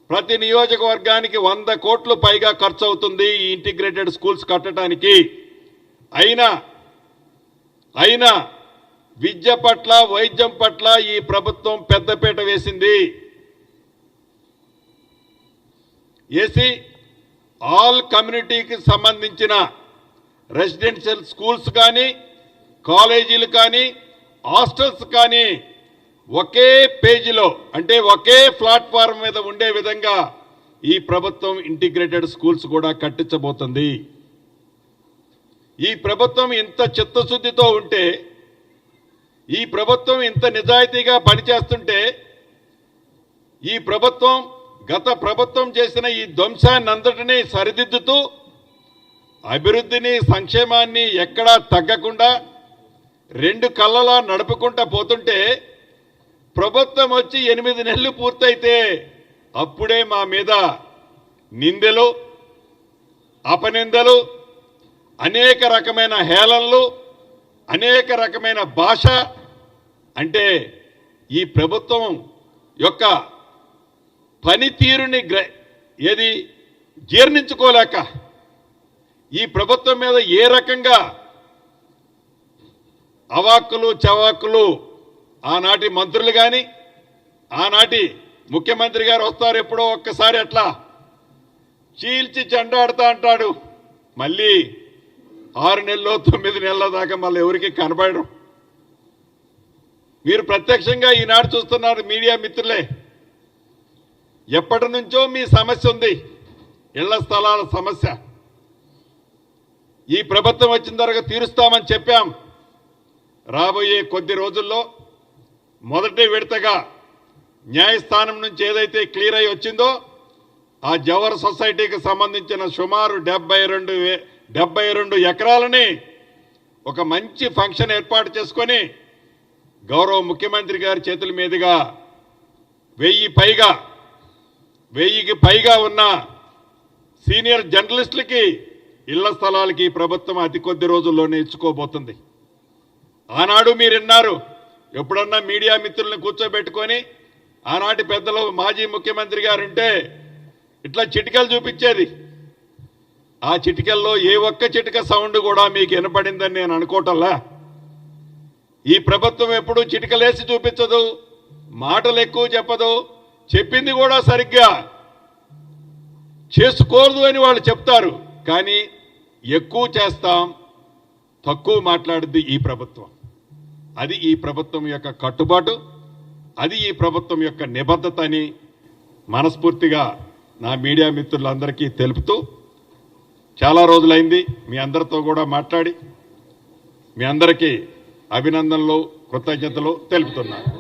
ప్రతి నియోజకవర్గానికి 100 కోట్లు పైగా ఖర్చు అవుతుంది ఈ ఇంటిగ్రేటెడ్ స్కూల్స్ కట్టడానికి. అయినా విద్య పట్ల వైద్యం పట్ల ఈ ప్రభుత్వం పెద్దపీట వేసింది. ఆల్ కమ్యూనిటీకి సంబంధించిన రెసిడెన్షియల్ స్కూల్స్ కానీ, కాలేజీలు కానీ, హాస్టల్స్ కానీ ఒకే పేజీలో అంటే ఒకే ప్లాట్ఫామ్ మీద ఉండే విధంగా ఈ ప్రభుత్వం ఇంటిగ్రేటెడ్ స్కూల్స్ కూడా కట్టించబోతుంది. ఈ ప్రభుత్వం ఇంత చిత్తశుద్ధితో ఉంటే, ఈ ప్రభుత్వం ఇంత నిజాయితీగా పనిచేస్తుంటే, ఈ ప్రభుత్వం గత ప్రభుత్వం చేసిన ఈ ధ్వంసాన్నంతటినీ సరిదిద్దుతూ అభివృద్ధిని సంక్షేమాన్ని ఎక్కడా తగ్గకుండా 2 కళ్ళలా నడుపుకుంటా పోతుంటే, ప్రభుత్వం వచ్చి 8 నెలలు పూర్తయితే అప్పుడే మా మీద నిందలు, అపనిందలు, అనేక రకమైన హేళనలు, అనేక రకమైన భాష. అంటే ఈ ప్రభుత్వం యొక్క పనితీరుని జీర్ణించుకోలేక ఈ ప్రభుత్వం మీద ఏ రకంగా అవాక్కులు చవాక్కులు ఆనాటి మంత్రులు కానీ, ఆనాటి ముఖ్యమంత్రి గారు వస్తారు ఎప్పుడో ఒక్కసారి అట్లా చీల్చి చెండాడుతా అంటాడు. మళ్ళీ 6 నెలలు 9 నెలల దాకా మళ్ళీ ఎవరికి కనబడరు. మీరు ప్రత్యక్షంగా ఈనాడు చూస్తున్నారు మీడియా మిత్రులే. ఎప్పటి నుంచో మీ సమస్య ఉంది, ఇళ్ల స్థలాల సమస్య. ఈ ప్రభుత్వం వచ్చిన తర్వాత తీరుస్తామని చెప్పాం. రాబోయే కొద్ది రోజుల్లో మొదటి విడతగా న్యాయస్థానం నుంచి ఏదైతే క్లియర్ అయి వచ్చిందో ఆ జవహర్ సొసైటీకి సంబంధించిన సుమారు 72 ఎకరాలని ఒక మంచి ఫంక్షన్ ఏర్పాటు చేసుకొని గౌరవ ముఖ్యమంత్రి గారి చేతుల మీదుగా 1000కి పైగా ఉన్న సీనియర్ జర్నలిస్టులకి ఇళ్ల స్థలాలకి ప్రభుత్వం అతి కొద్ది రోజుల్లోనే ఇచ్చుకోబోతుంది. ఆనాడు మీరు విన్నారు, ఎప్పుడన్నా మీడియా మిత్రులను కూర్చోబెట్టుకొని ఆనాటి పెద్దలు మాజీ ముఖ్యమంత్రి గారు ఉంటే ఇట్లా చిటికలు చూపించేది. ఆ చిటికల్లో ఏ ఒక్క చిటిక సౌండ్ కూడా మీకు వినపడిందని నేను అనుకోవటంలా. ఈ ప్రభుత్వం ఎప్పుడూ చిటికలేసి చూపించదు, మాటలు ఎక్కువ చెప్పదు, చెప్పింది కూడా సరిగ్గా చేసుకోదు అని వాళ్ళు చెప్తారు. కానీ ఎక్కువ చేస్తాం, తక్కువ మాట్లాడుద్ది ఈ ప్రభుత్వం. అది ఈ ప్రభుత్వం యొక్క కట్టుబాటు, అది ఈ ప్రభుత్వం యొక్క నిబద్ధత అని మనస్ఫూర్తిగా నా మీడియా మిత్రులందరికీ తెలుపుతూ, చాలా రోజులైంది మీ అందరితో కూడా మాట్లాడి మీ అందరికీ అభినందనలు, కృతజ్ఞతలు తెలుపుతున్నాను.